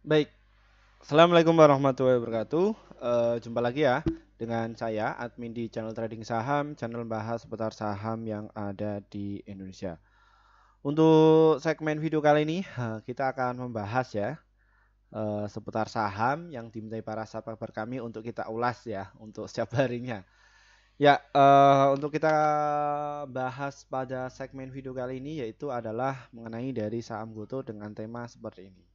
Baik, Assalamualaikum warahmatullahi wabarakatuh. Jumpa lagi ya dengan saya, admin di channel Trading Saham, channel bahas seputar saham yang ada di Indonesia. Untuk segmen video kali ini, kita akan membahas ya seputar saham yang dimintai para subscriber kami untuk kita ulas ya untuk setiap harinya. Ya, untuk kita bahas pada segmen video kali ini yaitu adalah mengenai dari saham GoTo dengan tema seperti ini.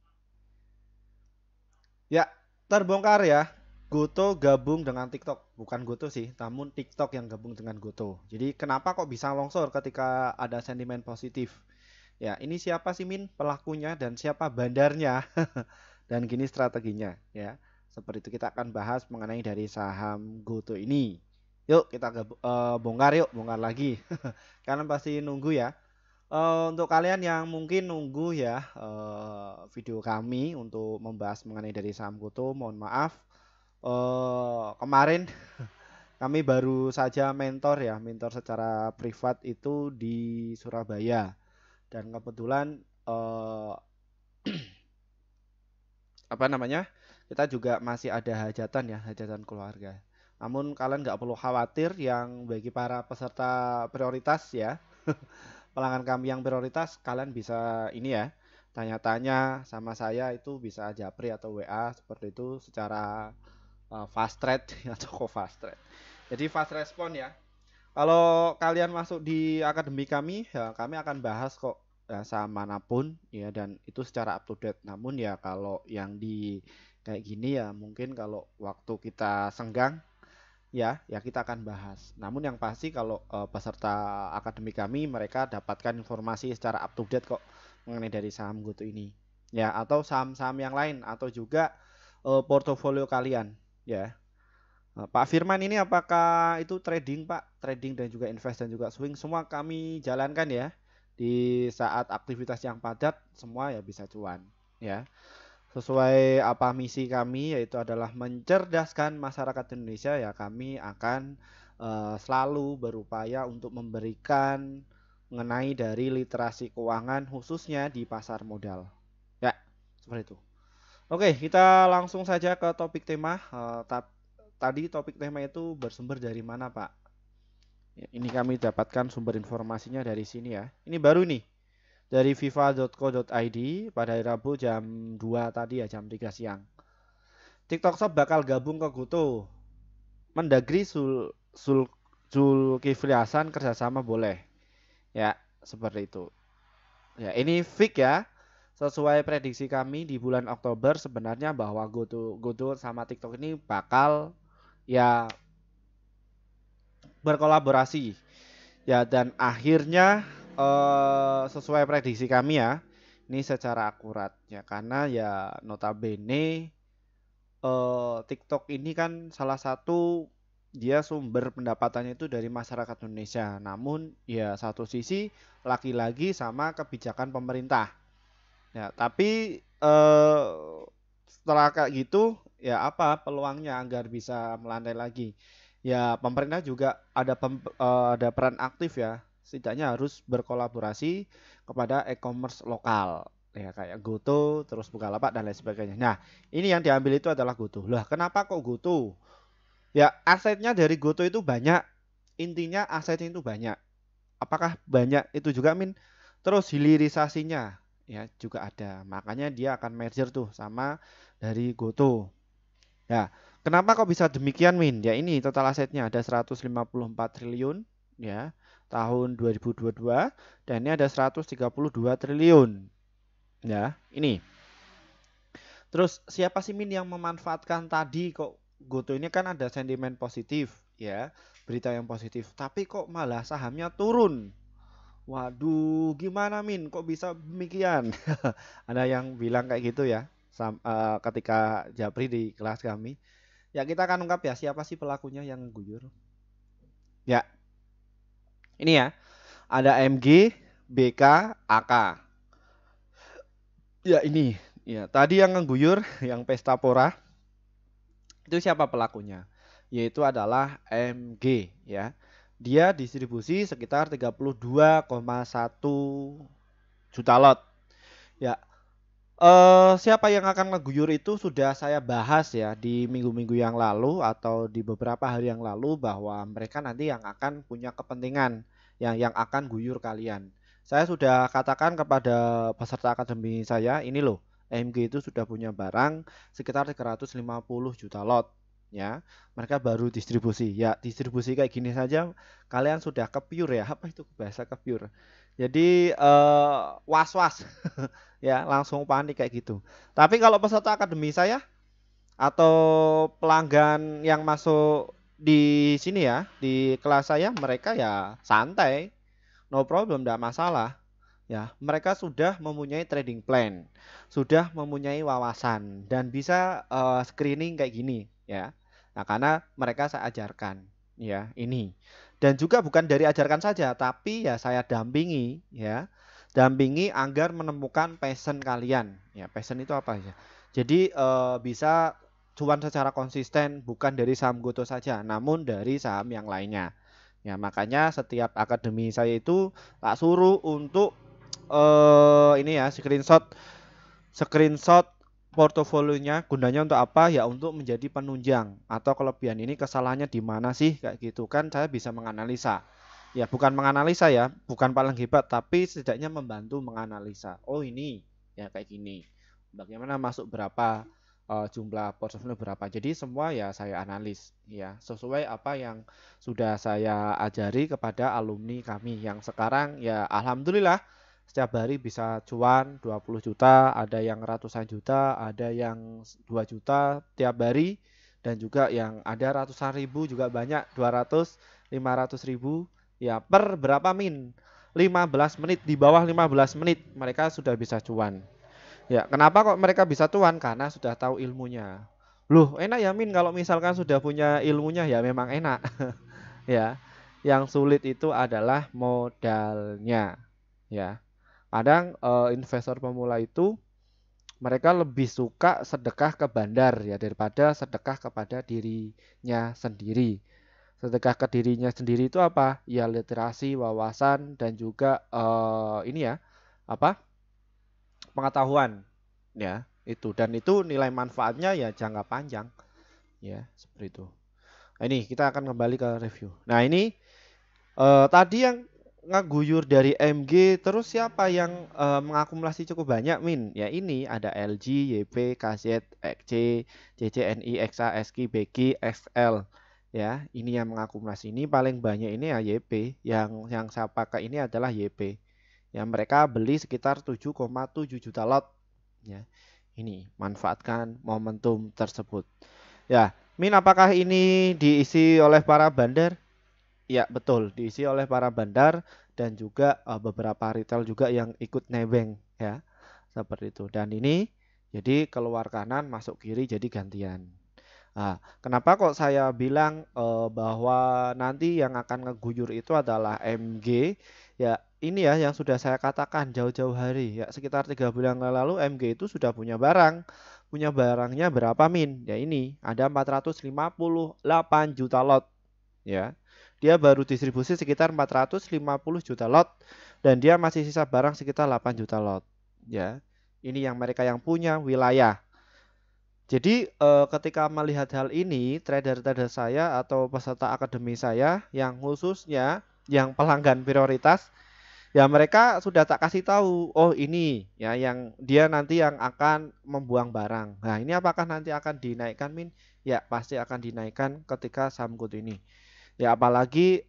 Ya, terbongkar ya. Goto gabung dengan TikTok. Bukan Goto sih, namun TikTok yang gabung dengan Goto. Jadi kenapa kok bisa longsor ketika ada sentimen positif? Ya, ini siapa sih Min pelakunya dan siapa bandarnya? Dan gini strateginya ya. Seperti itu kita akan bahas mengenai dari saham Goto ini. Yuk kita bongkar yuk, bongkar lagi. Kalian pasti nunggu ya. Untuk kalian yang mungkin nunggu ya video kami untuk membahas mengenai dari saham GoTo, mohon maaf. Kemarin kami baru saja mentor secara privat itu di Surabaya dan kebetulan apa namanya kita juga masih ada hajatan ya, hajatan keluarga. Namun kalian nggak perlu khawatir yang bagi para peserta prioritas ya. Pelanggan kami yang prioritas kalian bisa ini ya tanya-tanya sama saya itu bisa japri atau WA seperti itu secara fast thread atau kok fast thread. Jadi fast respon ya. Kalau kalian masuk di akademi kami ya kami akan bahas kok ya, saham manapun ya dan itu secara up to date. Namun ya kalau yang di kayak gini ya mungkin kalau waktu kita senggang ya kita akan bahas. Namun yang pasti kalau peserta akademi kami mereka dapatkan informasi secara up to date kok mengenai dari saham GoTo ini. Ya, atau saham-saham yang lain atau juga portofolio kalian ya. Pak Firman ini apakah itu trading Pak? Trading dan juga invest dan juga swing semua kami jalankan ya. Di saat aktivitas yang padat semua ya bisa cuan ya. Sesuai apa misi kami yaitu adalah mencerdaskan masyarakat Indonesia ya kami akan selalu berupaya untuk memberikan mengenai dari literasi keuangan khususnya di pasar modal. Ya, seperti itu. Oke, kita langsung saja ke topik tema. Tadi topik tema itu bersumber dari mana, Pak? Ya, ini kami dapatkan sumber informasinya dari sini ya. Ini baru nih dari viva.co.id pada hari Rabu jam 2 tadi ya, jam 3 siang. TikTok Shop bakal gabung ke GoTo. Mendagri Zulkifli Hasan kerjasama boleh. Ya, seperti itu. Ya, ini fix ya. Sesuai prediksi kami di bulan Oktober sebenarnya bahwa GoTo sama TikTok ini bakal ya berkolaborasi. Ya, dan akhirnya sesuai prediksi kami ya. Ini secara akurat ya karena ya notabene TikTok ini kan salah satu dia sumber pendapatannya itu dari masyarakat Indonesia. Namun ya satu sisi lagi-lagi sama kebijakan pemerintah. Ya, tapi setelah kayak gitu ya apa peluangnya agar bisa melandai lagi? Ya pemerintah juga ada peran aktif ya. Setidaknya harus berkolaborasi kepada e-commerce lokal ya kayak GoTo, terus Bukalapak dan lain sebagainya. Nah, ini yang diambil itu adalah GoTo. Lah, kenapa kok GoTo? Ya, asetnya dari GoTo itu banyak. Intinya asetnya itu banyak. Apakah banyak itu juga Min? Terus hilirisasinya ya juga ada. Makanya dia akan merger tuh sama dari GoTo. Ya, kenapa kok bisa demikian Min? Ya ini total asetnya ada 154 triliun ya tahun 2022 dan ini ada 132 triliun. Ya, ini. Terus siapa sih Min yang memanfaatkan tadi kok GoTo ini kan ada sentimen positif ya, berita yang positif. Tapi kok malah sahamnya turun. Waduh, gimana Min? Kok bisa demikian? Ada yang bilang kayak gitu ya, ketika Japri di kelas kami. Ya kita akan ungkap ya siapa sih pelakunya yang guyur. Ya, ini ya, ada MG, BK, AK. Ya ini, ya tadi yang ngeguyur, yang pesta pora, itu siapa pelakunya? Yaitu adalah MG ya. Dia distribusi sekitar 32,1 juta lot. Ya, Siapa yang akan ngeguyur itu sudah saya bahas ya di minggu-minggu yang lalu atau di beberapa hari yang lalu bahwa mereka nanti yang akan punya kepentingan yang akan guyur kalian. Saya sudah katakan kepada peserta akademi saya, ini loh, AMG itu sudah punya barang sekitar 350 juta lot ya. Mereka baru distribusi. Ya, distribusi kayak gini saja kalian sudah kepiur ya. Apa itu bahasa kepiur? Jadi was-was ya langsung panik kayak gitu. Tapi kalau peserta akademi saya atau pelanggan yang masuk di sini ya di kelas saya mereka ya santai, no problem, tidak masalah. Ya, mereka sudah mempunyai trading plan, sudah mempunyai wawasan dan bisa screening kayak gini ya. Nah, karena mereka saya ajarkan ya ini. Dan juga bukan dari ajarkan saja, tapi ya saya dampingi ya. Dampingi agar menemukan passion kalian. Ya, passion itu apa ya? Jadi bisa cuan secara konsisten bukan dari saham Goto saja, namun dari saham yang lainnya. Ya, makanya setiap akademi saya itu tak suruh untuk ini ya screenshot screenshot portofolionya. Gunanya untuk apa? Ya untuk menjadi penunjang atau kelebihan ini kesalahannya di mana sih kayak gitu kan saya bisa menganalisa. Ya bukan menganalisa ya, bukan paling hebat tapi setidaknya membantu menganalisa. Oh ini ya kayak gini. Bagaimana masuk berapa jumlah portofolio berapa. Jadi semua ya saya analis ya sesuai apa yang sudah saya ajari kepada alumni kami yang sekarang ya alhamdulillah setiap hari bisa cuan 20 juta, ada yang ratusan juta, ada yang 2 juta tiap hari dan juga yang ada ratusan ribu juga banyak 200, 500 ribu ya per berapa min? 15 menit, di bawah 15 menit mereka sudah bisa cuan. Ya, kenapa kok mereka bisa cuan? Karena sudah tahu ilmunya. Loh, enak ya Min kalau misalkan sudah punya ilmunya ya memang enak. Ya. Yang sulit itu adalah modalnya. Ya. Kadang investor pemula itu mereka lebih suka sedekah ke bandar ya daripada sedekah kepada dirinya sendiri. Sedekah ke dirinya sendiri itu apa? Ya literasi, wawasan dan juga ini ya apa? Pengetahuan ya itu dan itu nilai manfaatnya ya jangka panjang ya seperti itu. Nah, ini kita akan kembali ke review. Nah ini tadi yang ngeguyur dari MG terus siapa yang mengakumulasi cukup banyak Min? Ya ini ada LG, YP, KZ, XC, CCNI, XA, SK, BG, XL. Ya, ini yang mengakumulasi ini paling banyak ini ya YP. Yang saya pakai ini adalah YP. Ya, mereka beli sekitar 7,7 juta lot. Ya, ini manfaatkan momentum tersebut. Ya, Min apakah ini diisi oleh para bandar? Ya, betul, diisi oleh para bandar dan juga beberapa retail juga yang ikut nebeng ya. Seperti itu. Dan ini jadi keluar kanan masuk kiri jadi gantian. Nah, kenapa kok saya bilang bahwa nanti yang akan ngeguyur itu adalah MG? Ya, ini ya yang sudah saya katakan jauh-jauh hari. Ya, sekitar 3 bulan lalu MG itu sudah punya barang. Punya barangnya berapa Min? Ya ini, ada 458 juta lot. Ya, dia baru distribusi sekitar 450 juta lot dan dia masih sisa barang sekitar 8 juta lot. Ya, ini yang mereka yang punya wilayah. Jadi ketika melihat hal ini, trader-trader saya atau peserta akademi saya yang khususnya yang pelanggan prioritas, ya mereka sudah tak kasih tahu, oh ini ya yang dia nanti yang akan membuang barang. Nah ini apakah nanti akan dinaikkan Min? Ya pasti akan dinaikkan ketika saham GoTo ini. Ya apalagi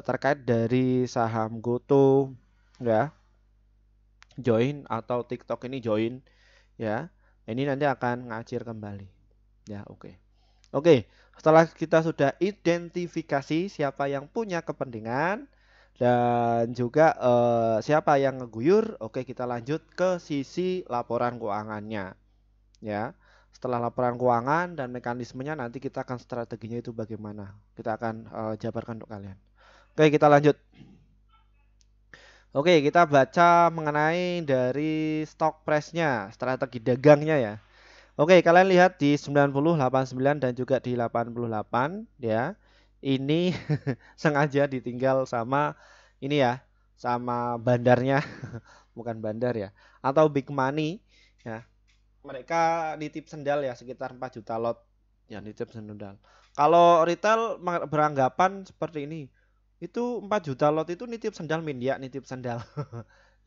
terkait dari saham GoTo ya join atau TikTok ini join ya. Ini nanti akan ngacir kembali. Ya, oke. Oke, setelah kita sudah identifikasi siapa yang punya kepentingan dan juga siapa yang ngeguyur, oke kita lanjut ke sisi laporan keuangannya. Ya, setelah laporan keuangan dan mekanismenya nanti kita akan strateginya itu bagaimana. Kita akan jabarkan untuk kalian. Oke, kita lanjut. Oke, kita baca mengenai dari stock price-nya, strategi dagangnya ya. Oke, kalian lihat di 90, 89 dan juga di 88 ya. Ini sengaja ditinggal sama ini ya, sama bandarnya, bukan bandar ya, atau big money ya. mereka nitip sendal ya sekitar 4 juta lot ya nitip sendal. Kalau retail beranggapan seperti ini, itu 4 juta lot itu nitip sendal min ya nitip sendal.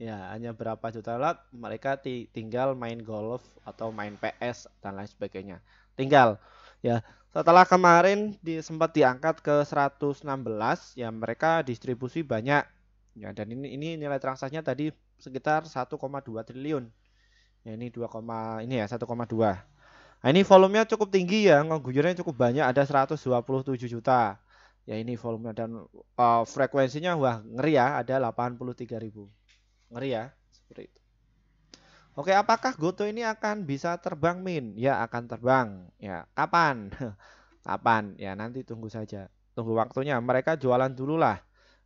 Ya hanya berapa juta lot mereka tinggal main golf atau main PS dan lain sebagainya. Tinggal ya setelah kemarin sempat diangkat ke 116 ya mereka distribusi banyak ya dan ini nilai transaksinya tadi sekitar 1,2 triliun. Ya ini 2, ini ya 1,2. Nah, ini volumenya cukup tinggi ya, ngeguyurnya cukup banyak, ada 127 juta. Ya ini volumenya dan frekuensinya wah ngeri ya, ada 83.000. Ngeri ya, seperti itu. Oke, apakah Goto ini akan bisa terbang Min? Ya akan terbang. Ya, kapan? Kapan? Ya nanti tunggu saja. Tunggu waktunya. Mereka jualan dulu lah.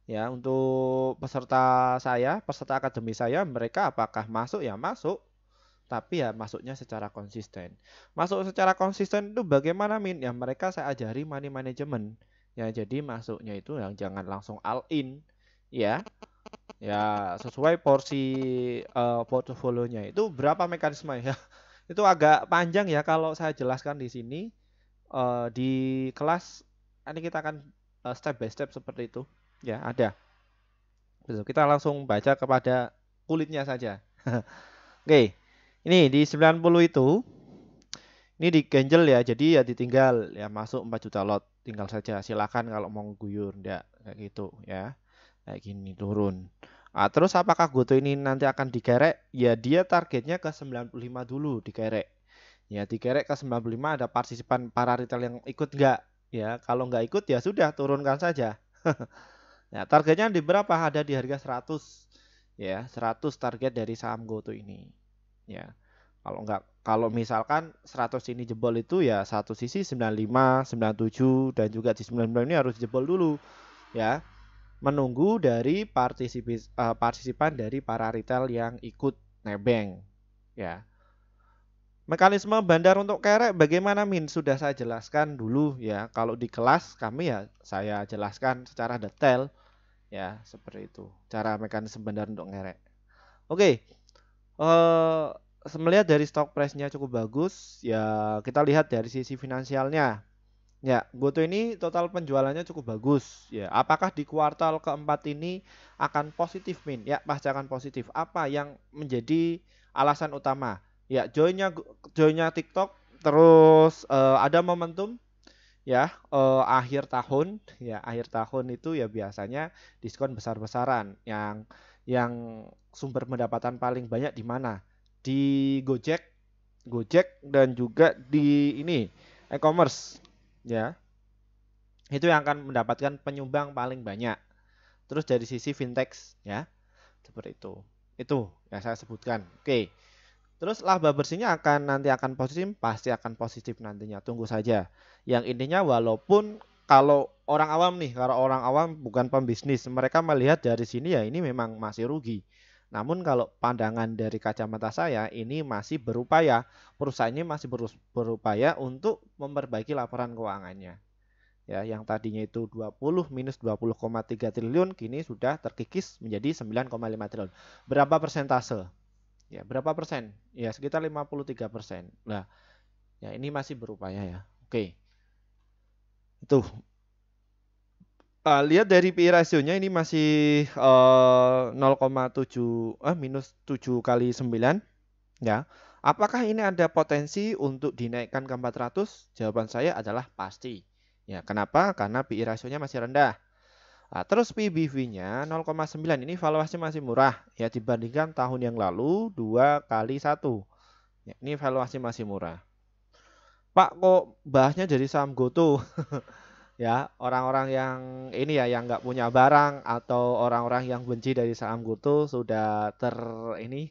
Ya, untuk peserta saya, peserta akademi saya, mereka apakah masuk? Ya masuk. Tapi ya masuknya secara konsisten. Masuk secara konsisten itu bagaimana Min? Ya mereka saya ajari money management. Ya jadi masuknya itu yang jangan langsung all in. Ya, ya sesuai porsi portofolionya. Itu berapa mekanisme ya? Itu agak panjang ya kalau saya jelaskan di sini. Di kelas ini kita akan step by step seperti itu. Ya, ada. Betul, kita langsung baca kepada kulitnya saja. Oke. Ini di 90 itu ini diganjel ya. Jadi ya ditinggal ya masuk 4 juta lot. Tinggal saja silakan kalau mau guyur enggak kayak gitu ya. Kayak gini turun. Nah, terus apakah Goto ini nanti akan dikerek? Ya dia targetnya ke 95 dulu dikerek. Ya dikerek ke 95 ada partisipan para retail yang ikut enggak? Ya kalau enggak ikut ya sudah turunkan saja. Ya targetnya di berapa? Ada di harga 100. Ya 100 target dari saham Goto ini. Ya. Kalau misalkan 100 ini jebol itu ya satu sisi 95, 97 dan juga di 99 ini harus jebol dulu ya. Menunggu dari partisipan dari para retail yang ikut nebeng ya. Mekanisme bandar untuk kerek bagaimana Min? Sudah saya jelaskan dulu ya. Kalau di kelas kami ya saya jelaskan secara detail ya seperti itu. Cara mekanisme bandar untuk ngerek. Oke. Eh Melihat dari stock price-nya cukup bagus, ya kita lihat dari sisi finansialnya. Ya, Goto ini total penjualannya cukup bagus. Ya, apakah di kuartal keempat ini akan positif, Min? Ya, pasti akan positif. Apa yang menjadi alasan utama? Ya, joinnya TikTok, terus ada momentum ya akhir tahun ya akhir tahun itu ya biasanya diskon besar-besaran yang sumber pendapatan paling banyak di mana di Gojek dan juga di ini e-commerce ya itu yang akan mendapatkan penyumbang paling banyak terus dari sisi fintech ya seperti itu yang saya sebutkan oke. Terus laba bersihnya nanti akan positif, pasti akan positif nantinya. Tunggu saja. Yang intinya walaupun kalau orang awam nih, kalau orang awam bukan pembisnis, mereka melihat dari sini ya ini memang masih rugi. Namun kalau pandangan dari kacamata saya ini masih berupaya, perusahaan ini masih berupaya untuk memperbaiki laporan keuangannya. Ya, yang tadinya itu 20 minus 20,3 triliun kini sudah terkikis menjadi 9,5 triliun. Berapa persentase? Ya, berapa persen? Ya, sekitar 53%. Nah, ya ini masih berupaya ya. Oke. Itu. Lihat dari PI rasionya ini masih 0,7 minus 7 kali 9 ya. Apakah ini ada potensi untuk dinaikkan ke 400? Jawaban saya adalah pasti. Ya, kenapa? Karena PI rasionya masih rendah. Terus PBV-nya 0,9 ini valuasi masih murah ya dibandingkan tahun yang lalu 2 kali 1. Ya, ini valuasi masih murah. Pak, kok bahasnya jadi saham GoTo? Ya, orang-orang yang ini ya yang nggak punya barang atau orang-orang yang benci dari saham GoTo sudah ini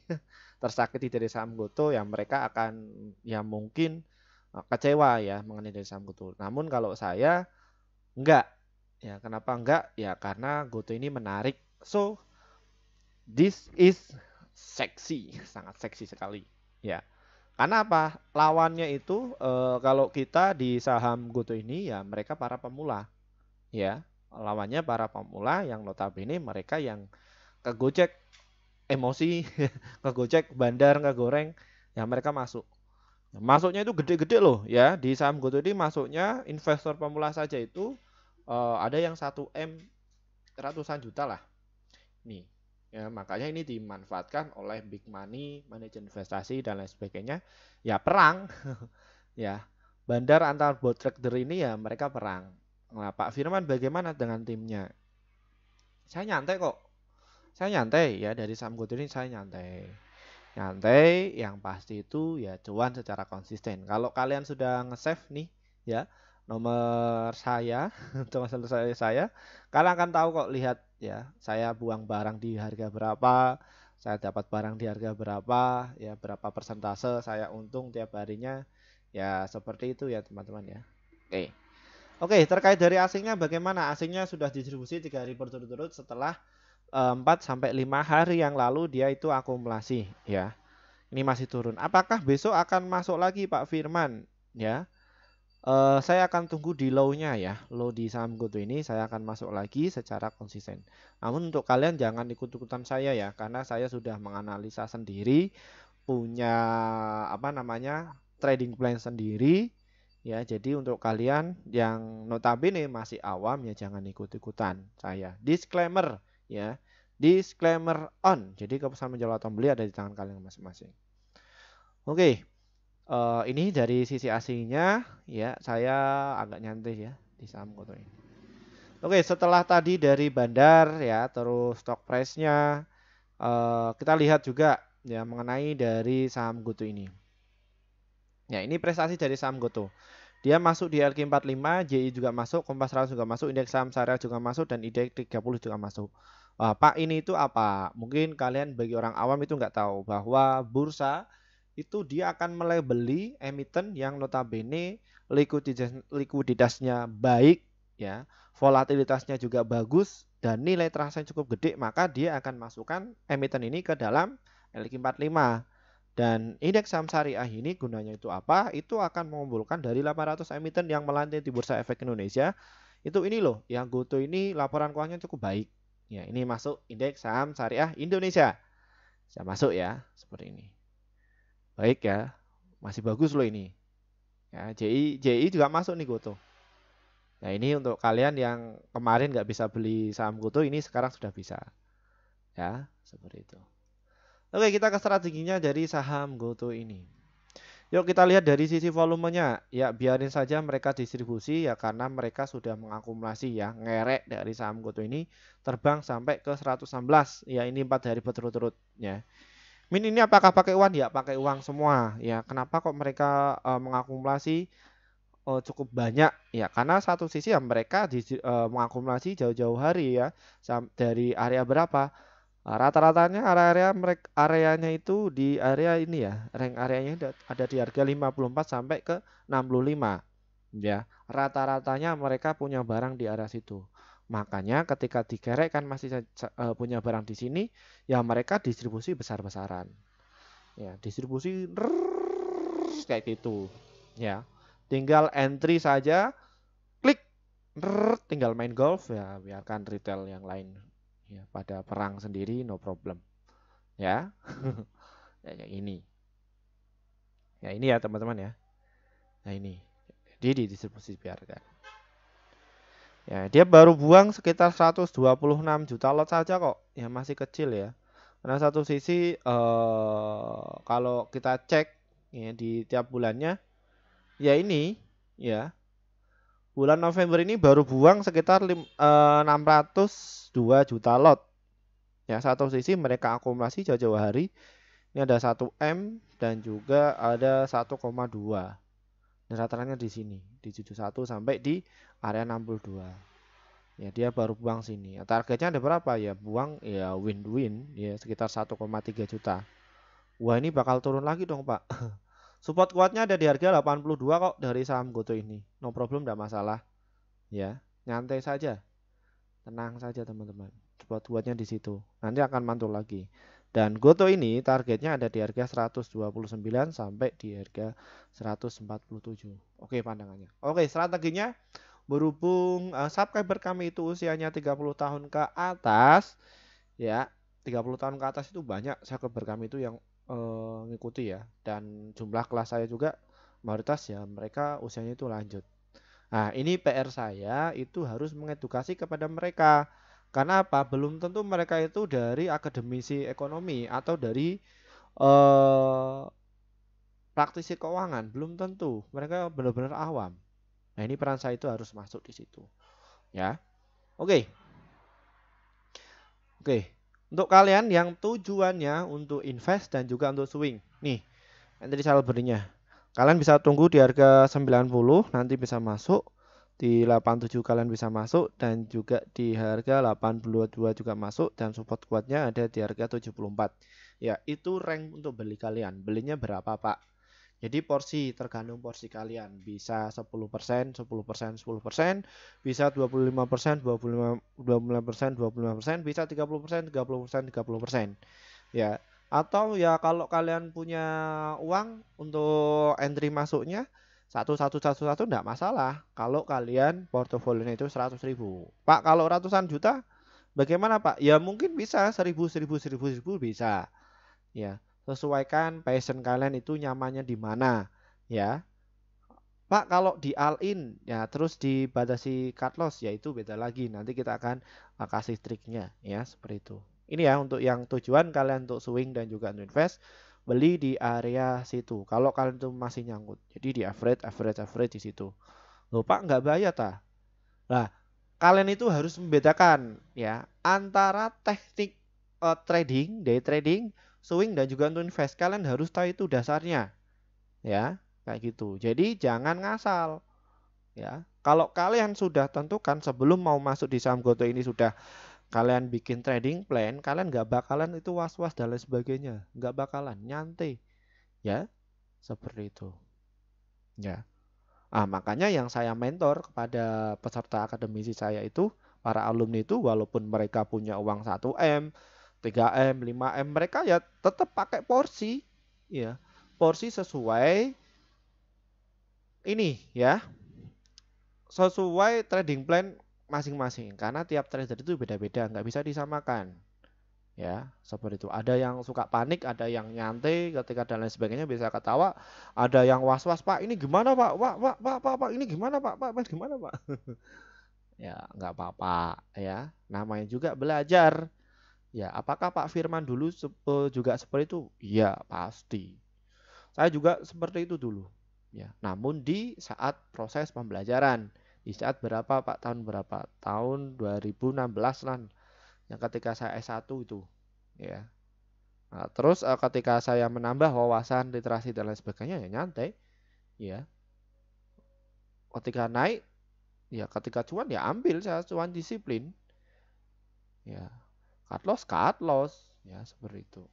tersakiti dari saham GoTo ya mereka akan ya mungkin kecewa ya mengenai dari saham GoTo. Namun kalau saya enggak. Ya, kenapa enggak? Ya karena GoTo ini menarik. So, this is sexy, sangat seksi sekali. Ya. Karena apa? Lawannya itu kalau kita di saham GoTo ini ya mereka para pemula, ya. Lawannya para pemula yang notabene mereka yang ke Gojek emosi, ke Gojek bandar, ke goreng, ya mereka masuk. Masuknya itu gede-gede loh ya. Di saham GoTo ini masuknya investor pemula saja itu ada yang 1 M ratusan juta lah. Nih. Ya, makanya ini dimanfaatkan oleh big money, manajer investasi dan lain sebagainya. Ya perang ya. Bandar antar bot trader ini ya mereka perang. Nah, Pak Firman bagaimana dengan timnya? Saya nyantai kok. Saya nyantai ya dari saham GoTo ini saya nyantai. Nyantai yang pasti itu ya cuan secara konsisten. Kalau kalian sudah nge-save nih ya nomor saya, nomor saya, kalian akan tahu kok lihat ya, saya buang barang di harga berapa, saya dapat barang di harga berapa, ya berapa persentase saya untung tiap harinya. Ya seperti itu ya teman-teman ya. Oke. Oke, terkait dari asingnya bagaimana? Asingnya sudah distribusi 3 hari berturut-turut setelah 4 sampai 5 hari yang lalu dia itu akumulasi ya. Ini masih turun. Apakah besok akan masuk lagi Pak Firman? Ya, saya akan tunggu di low-nya ya. Low di saham GoTo ini saya akan masuk lagi secara konsisten. Namun untuk kalian jangan ikut-ikutan saya ya, karena saya sudah menganalisa sendiri, punya apa namanya trading plan sendiri. Ya, jadi untuk kalian yang notabene masih awam ya jangan ikut-ikutan saya. Disclaimer ya. Disclaimer on. Jadi keputusan menjual atau beli ada di tangan kalian masing-masing. Oke, ini dari sisi aslinya ya saya agak nyantai ya di saham GoTo ini. Oke, setelah tadi dari bandar ya, terus stock price-nya, kita lihat juga ya mengenai dari saham GoTo ini. Ya, ini prestasi dari saham GoTo. Dia masuk di LQ45, JI juga masuk, Kompas 100 juga masuk, indeks saham syariah juga masuk, dan IDX 30 juga masuk. Pak, ini itu apa? Mungkin kalian bagi orang awam itu nggak tahu bahwa bursa itu dia akan melabeli emiten yang notabene likuiditasnya baik, ya, volatilitasnya juga bagus, dan nilai transaksinya cukup gede, maka dia akan masukkan emiten ini ke dalam LQ45. Dan indeks saham syariah ini gunanya itu apa? Itu akan mengumpulkan dari 800 emiten yang melantai di Bursa Efek Indonesia. Itu ini loh, yang GoTo ini laporan keuangannya cukup baik. Ya, ini masuk indeks saham syariah Indonesia. Saya masuk ya, seperti ini. Baik ya, masih bagus loh ini. Ya, JI juga masuk nih GoTo. Nah, ini untuk kalian yang kemarin nggak bisa beli saham GoTo, ini sekarang sudah bisa. Ya, seperti itu. Oke, kita ke strateginya dari saham GoTo ini. Yuk kita lihat dari sisi volumenya. Ya, biarin saja mereka distribusi ya karena mereka sudah mengakumulasi ya, ngerek dari saham GoTo ini terbang sampai ke 116. Ya, ini 4 hari berturut-turut ya. Min ini apakah pakai uang? Ya, pakai uang semua. Ya, kenapa kok mereka mengakumulasi cukup banyak? Ya, karena satu sisi ya mereka mengakumulasi jauh-jauh hari ya. Dari area berapa? Rata-ratanya areanya itu di area ini ya, rank areanya ada di harga 54 sampai ke 65 ya. Rata-ratanya mereka punya barang di area situ. Makanya ketika dikerek kan masih punya barang di sini, ya mereka distribusi besar-besaran. Ya, distribusi kayak gitu. Ya. Tinggal entry saja, klik, tinggal main golf ya, biarkan retail yang lain ya pada perang sendiri no problem ya. Ya, yang ini ya, ini ya teman-teman ya. Nah ini jadi didistribusi biarkan ya, dia baru buang sekitar 126 juta lot saja kok ya, masih kecil ya. Karena satu sisi kalau kita cek ya, di tiap bulannya ya ini ya, bulan November ini baru buang sekitar 602 juta lot ya. Satu sisi mereka akumulasi jauh-jauh hari. Ini ada 1 M dan juga ada 1,2. Dan rata-ratanya di sini, di 71 sampai di area 62. Ya, dia baru buang sini. Targetnya ada berapa ya? Buang ya win-win ya sekitar 1,3 juta. Wah, ini bakal turun lagi dong, Pak. Support kuatnya ada di harga 82 kok dari saham GoTo ini. No problem, enggak masalah. Ya, nyantai saja. Tenang saja, teman-teman. Support kuatnya di situ. Nanti akan mantul lagi. Dan GoTo ini targetnya ada di harga 129 sampai di harga 147. Oke pandangannya. Oke, strateginya berhubung subscriber kami itu usianya 30 tahun ke atas ya. 30 tahun ke atas itu banyak subscriber kami itu yang ngikuti ya, dan jumlah kelas saya juga mayoritas ya mereka usianya itu lanjut. Nah, ini PR saya itu harus mengedukasi kepada mereka. Karena apa? Belum tentu mereka itu dari akademisi ekonomi atau dari eh, praktisi keuangan, belum tentu. Mereka benar-benar awam. Nah, ini peran saya itu harus masuk di situ, ya. Oke. Oke. Untuk kalian yang tujuannya untuk invest dan juga untuk swing. Nih, entry berinya. Kalian bisa tunggu di harga 90, nanti bisa masuk. Di 87 kalian bisa masuk dan juga di harga 82 juga masuk dan support kuatnya ada di harga 74. Ya, itu rank untuk beli kalian. Belinya berapa, Pak? Jadi porsi tergantung porsi kalian. Bisa 10%, 10%, 10%, bisa 25%, 25%, 25%, 25%, bisa 30%, 30%, 30%. Ya. Atau ya kalau kalian punya uang untuk entry masuknya satu satu satu satu enggak masalah. Kalau kalian portofolionya itu 100.000. Pak, kalau ratusan juta bagaimana, Pak? Ya mungkin bisa 1000 1000 1000 1000 bisa. Ya, sesuaikan passion kalian itu nyamannya di mana, ya. Pak, kalau di all in ya terus dibatasi cut loss ya itu beda lagi. Nanti kita akan kasih triknya ya seperti itu. Ini ya untuk yang tujuan kalian untuk swing dan juga untuk invest beli di area situ. Kalau kalian itu masih nyangkut. Jadi di average average average di situ. Loh Pak nggak bahaya ta? Nah, kalian itu harus membedakan ya antara teknik trading, day trading, swing dan juga untuk invest. Kalian harus tahu itu dasarnya ya kayak gitu. Jadi jangan ngasal ya. Kalau kalian sudah tentukan sebelum mau masuk di saham Goto ini sudah kalian bikin trading plan, kalian nggak bakalan itu was-was dan lain sebagainya, nggak bakalan nyantai ya seperti itu ya. Makanya yang saya mentor kepada peserta akademisi saya itu para alumni itu walaupun mereka punya uang 1M, 3M, 5M, mereka ya tetap pakai porsi ya. Porsi sesuai ini ya, sesuai trading plan masing-masing karena tiap trader itu beda-beda, nggak bisa disamakan. Ya, seperti itu. Ada yang suka panik, ada yang nyantai ketika dan lain sebagainya bisa ketawa, ada yang was-was, Pak, ini gimana, Pak? Pak, ini gimana, Pak, gimana, Pak? Ya, nggak apa-apa, ya. Namanya juga belajar. Ya, apakah Pak Firman dulu juga seperti itu? Iya, pasti. Saya juga seperti itu dulu. Ya, namun di saat proses pembelajaran, di saat berapa Pak tahun berapa? Tahun 2016 lah. Yang ketika saya S1 itu, ya. Nah, terus ketika saya menambah wawasan literasi dan lain sebagainya ya nyantai, ya. Ketika naik, ya ketika cuan ya ambil saya cuan disiplin, ya. Cut loss, ya seperti itu.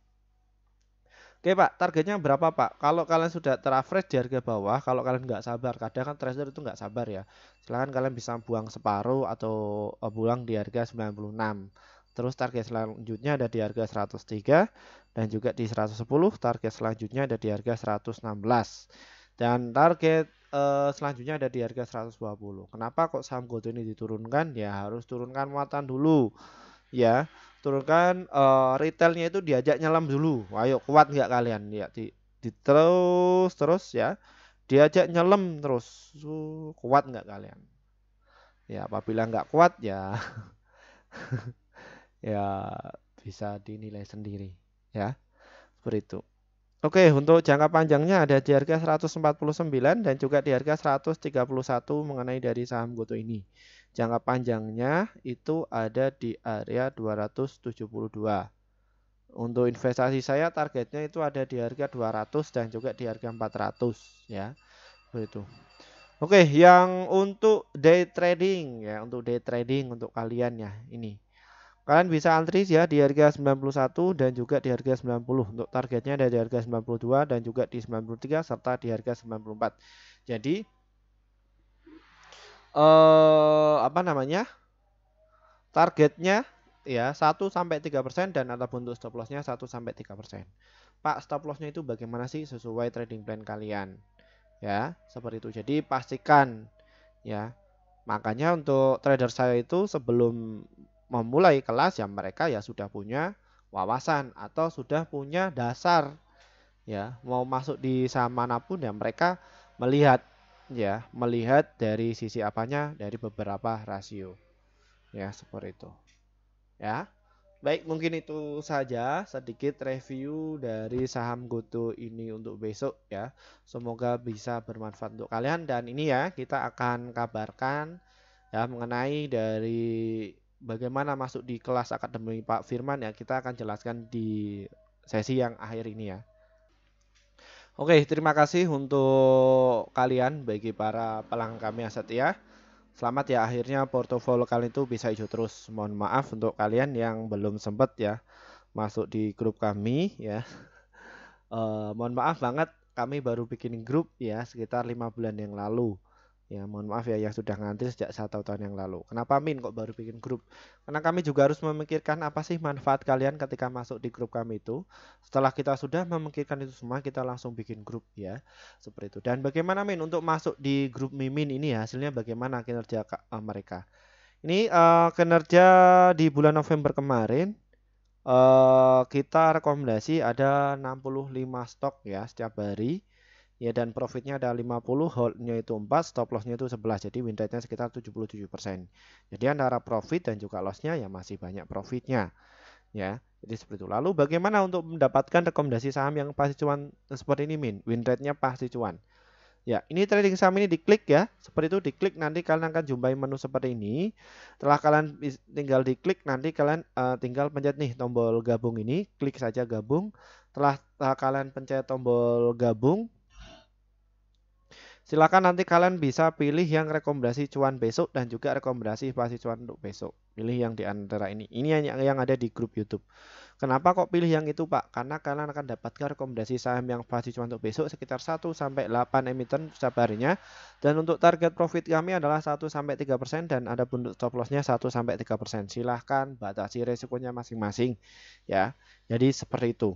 Oke Pak, targetnya berapa Pak? Kalau kalian sudah teraverage di harga bawah, kalau kalian nggak sabar, kadang kan trader itu nggak sabar ya. Silahkan kalian bisa buang separuh atau buang di harga 96. Terus target selanjutnya ada di harga 103 dan juga di 110. Target selanjutnya ada di harga 116. Dan target selanjutnya ada di harga 120. Kenapa kok saham gold ini diturunkan? Ya harus turunkan muatan dulu. Ya, turunkan retailnya itu diajak nyelam dulu. Ayo kuat nggak kalian? Ya di terus terus ya. Diajak nyelam terus. Kuat nggak kalian? Ya, apabila nggak kuat ya ya bisa dinilai sendiri ya. Seperti itu. Oke, untuk jangka panjangnya ada di harga 149 dan juga di harga 131 mengenai dari saham Goto ini. Jangka panjangnya itu ada di area 272. Untuk investasi saya targetnya itu ada di harga 200 dan juga di harga 400 ya. Begitu. Oke, yang untuk day trading ya, untuk day trading untuk kalian ya ini. Kalian bisa antri ya di harga 91 dan juga di harga 90. Untuk targetnya ada di harga 92 dan juga di 93 serta di harga 94. Jadi apa namanya? Targetnya ya 1 sampai 3% dan ataupun untuk stop lossnya 1 sampai 3%. Pak, stop lossnya itu bagaimana sih sesuai trading plan kalian? Ya, seperti itu. Jadi pastikan ya. Makanya untuk trader saya itu sebelum memulai kelas ya mereka ya sudah punya wawasan atau sudah punya dasar ya mau masuk di saham manapun ya mereka melihat ya, melihat dari sisi apanya, dari beberapa rasio. Ya, seperti itu. Ya. Baik, mungkin itu saja sedikit review dari saham GoTo ini untuk besok ya. Semoga bisa bermanfaat untuk kalian dan ini ya kita akan kabarkan ya mengenai dari bagaimana masuk di kelas akademi Pak Firman ya. Kita akan jelaskan di sesi yang akhir ini ya. Oke, terima kasih untuk kalian bagi para pelanggan kami yang setia. Selamat ya akhirnya portofolio kalian itu bisa hijau terus. Mohon maaf untuk kalian yang belum sempat ya masuk di grup kami ya. Mohon maaf banget kami baru bikin grup ya sekitar 5 bulan yang lalu. Ya, mohon maaf ya yang sudah ngantri sejak 1 tahun yang lalu. Kenapa Min kok baru bikin grup? Karena kami juga harus memikirkan apa sih manfaat kalian ketika masuk di grup kami itu. Setelah kita sudah memikirkan itu semua, kita langsung bikin grup ya. Seperti itu. Dan bagaimana Min untuk masuk di grup Mimin ini hasilnya bagaimana kinerja mereka? Ini kinerja di bulan November kemarin kita rekomendasi ada 65 stok ya setiap hari. Ya dan profitnya ada 50, holdnya itu 4, stop lossnya itu 11. Jadi win rate-nya sekitar 77%. Jadi antara profit dan juga lossnya ya masih banyak profitnya. Ya, jadi seperti itu. Lalu bagaimana untuk mendapatkan rekomendasi saham yang pasti cuan seperti ini Min? Win rate-nya pasti cuan. Ya, ini trading saham ini diklik ya. Seperti itu diklik nanti kalian akan jumpai menu seperti ini. Setelah kalian tinggal diklik nanti kalian tinggal pencet nih tombol gabung ini, klik saja gabung. Setelah kalian pencet tombol gabung, silakan nanti kalian bisa pilih yang rekomendasi cuan besok dan juga rekomendasi pasti cuan untuk besok. Pilih yang di antara ini. Ini yang ada di grup YouTube. Kenapa kok pilih yang itu, Pak? Karena kalian akan dapatkan rekomendasi saham yang pasti cuan untuk besok sekitar 1 sampai 8 emiten setiap harinya. Dan untuk target profit kami adalah 1 sampai 3% dan ada untuk stop loss-nya 1 sampai 3%. Silahkan batasi resikonya masing-masing ya. Jadi seperti itu.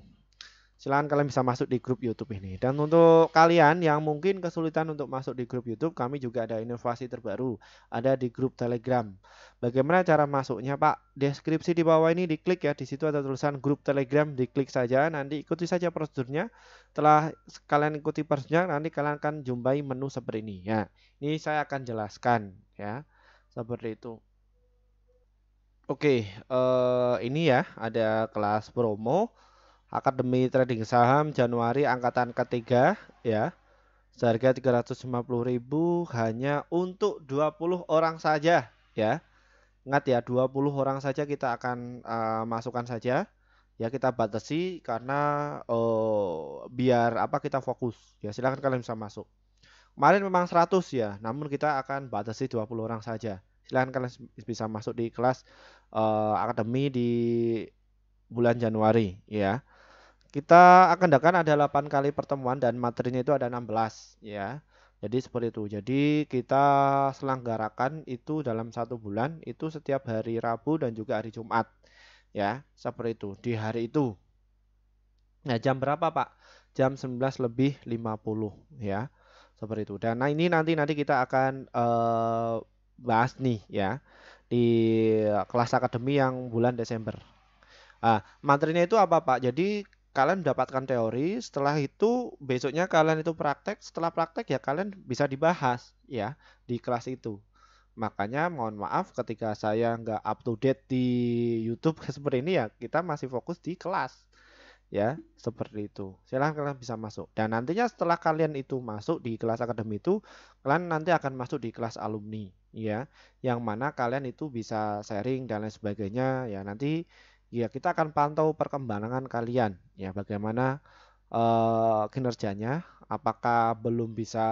Silahkan kalian bisa masuk di grup YouTube ini. Dan untuk kalian yang mungkin kesulitan untuk masuk di grup YouTube, kami juga ada inovasi terbaru. Ada di grup Telegram. Bagaimana cara masuknya, Pak? Deskripsi di bawah ini diklik ya. Di situ ada tulisan grup Telegram, diklik saja. Nanti ikuti saja prosedurnya. Setelah kalian ikuti prosedurnya, nanti kalian akan jumpai menu seperti ini. Ya, ini saya akan jelaskan ya. Seperti itu. Oke, ini ya ada kelas promo. Akademi Trading Saham Januari angkatan ketiga ya. Seharga 350.000 hanya untuk 20 orang saja ya. Ingat ya 20 orang saja kita akan masukkan saja. Ya kita batasi karena biar apa kita fokus. Ya silakan kalian bisa masuk. Kemarin memang 100 ya, namun kita akan batasi 20 orang saja. Silakan kalian bisa masuk di kelas akademi di bulan Januari ya. Kita akan adakan ada 8 kali pertemuan dan materinya itu ada 16 ya. Jadi seperti itu. Jadi kita selenggarakan itu dalam 1 bulan itu setiap hari Rabu dan juga hari Jumat. Ya, seperti itu. Di hari itu. Nah, jam berapa, Pak? Jam 11 lebih 50 ya. Seperti itu. Dan nah ini nanti kita akan bahas nih ya di kelas akademi yang bulan Desember. Materinya itu apa Pak? Jadi kalian mendapatkan teori, setelah itu besoknya kalian itu praktek, setelah praktek ya kalian bisa dibahas ya di kelas itu. Makanya mohon maaf ketika saya nggak up to date di YouTube seperti ini ya, kita masih fokus di kelas ya, seperti itu. Silahkan kalian bisa masuk. Dan nantinya setelah kalian itu masuk di kelas akademi itu, kalian nanti akan masuk di kelas alumni ya, yang mana kalian itu bisa sharing dan lain sebagainya ya nanti. Ya, kita akan pantau perkembangan kalian ya bagaimana kinerjanya, apakah belum bisa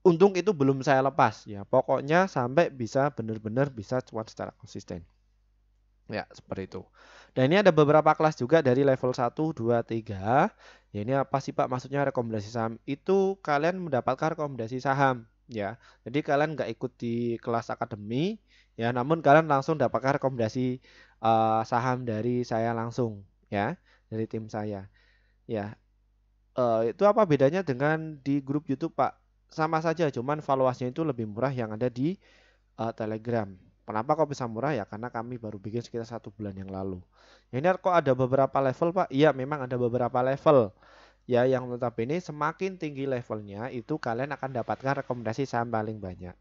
untung itu belum saya lepas ya. Pokoknya sampai bisa benar-benar bisa cuan secara konsisten. Ya, seperti itu. Dan ini ada beberapa kelas juga dari level 1, 2, 3. Ya, ini apa sih Pak? Maksudnya rekomendasi saham. Itu kalian mendapatkan rekomendasi saham ya. Jadi kalian nggak ikut di kelas akademi ya, namun kalian langsung dapatkan rekomendasi saham dari saya langsung ya, dari tim saya. Ya, itu apa bedanya dengan di grup YouTube Pak? Sama saja, cuman valuasinya itu lebih murah yang ada di Telegram. Kenapa kok bisa murah ya? Karena kami baru bikin sekitar 1 bulan yang lalu. Ya, ini kok ada beberapa level Pak? Iya, memang ada beberapa level. ya, yang notabene semakin tinggi levelnya itu kalian akan dapatkan rekomendasi saham paling banyak.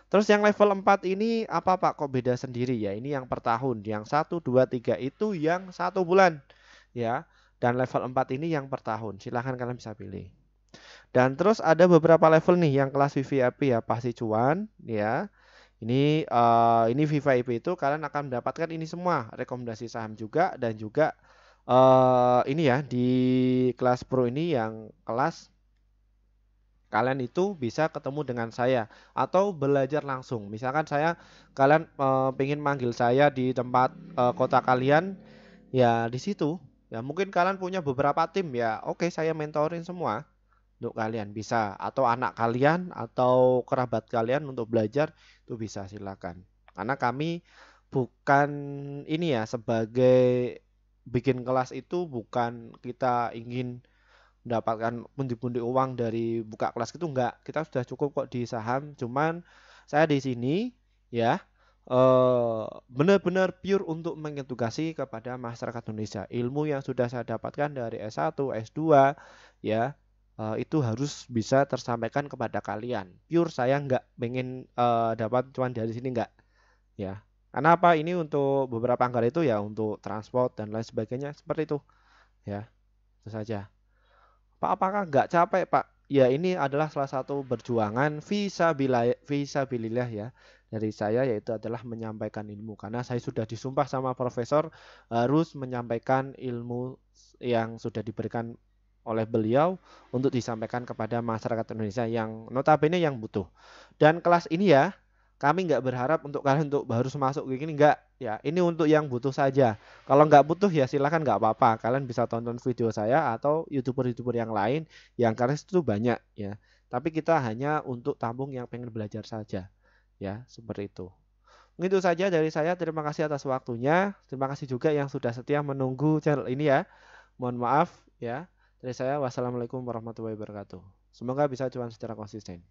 Terus yang level 4 ini apa Pak kok beda sendiri ya? Ini yang per tahun, yang 1, 2, 3 itu yang 1 bulan ya. Dan level 4 ini yang per tahun. Silahkan kalian bisa pilih. Dan terus ada beberapa level nih yang kelas VVIP ya, pasti cuan ya. Ini VVIP itu kalian akan mendapatkan ini semua, rekomendasi saham juga dan juga ini ya di kelas Pro ini yang kelas kalian itu bisa ketemu dengan saya atau belajar langsung. Misalkan kalian pengen manggil saya di tempat kota kalian, ya di situ. Ya mungkin kalian punya beberapa tim ya. Oke, saya mentorin semua untuk kalian bisa atau anak kalian atau kerabat kalian untuk belajar itu bisa silakan. Karena kami bukan ini ya sebagai bikin kelas itu bukan kita ingin mendapatkan pundi-pundi uang dari buka kelas itu enggak. Kita sudah cukup kok di saham. Cuman saya di sini ya benar-benar pure untuk mengedukasi kepada masyarakat Indonesia. Ilmu yang sudah saya dapatkan dari S1, S2 ya itu harus bisa tersampaikan kepada kalian. Pure saya nggak pengen dapat cuman dari sini nggak ya. Karena apa? Ini untuk beberapa anggaran itu ya untuk transport dan lain sebagainya seperti itu ya. Itu saja. Pak, apakah nggak capek, Pak? Ya, ini adalah salah satu perjuangan visabilillah ya dari saya yaitu adalah menyampaikan ilmu karena saya sudah disumpah sama profesor harus menyampaikan ilmu yang sudah diberikan oleh beliau untuk disampaikan kepada masyarakat Indonesia yang notabene yang butuh. Dan kelas ini ya, kami nggak berharap untuk kalian untuk harus masuk ke gini nggak ya. Ini untuk yang butuh saja. Kalau nggak butuh ya silahkan nggak apa-apa. Kalian bisa tonton video saya atau youtuber-youtuber yang lain yang karena itu banyak ya. Tapi kita hanya untuk tampung yang pengen belajar saja ya seperti itu. Mungkin itu saja dari saya. Terima kasih atas waktunya. Terima kasih juga yang sudah setia menunggu channel ini ya. Mohon maaf ya. Dari saya wassalamualaikum warahmatullahi wabarakatuh. Semoga bisa cuan secara konsisten.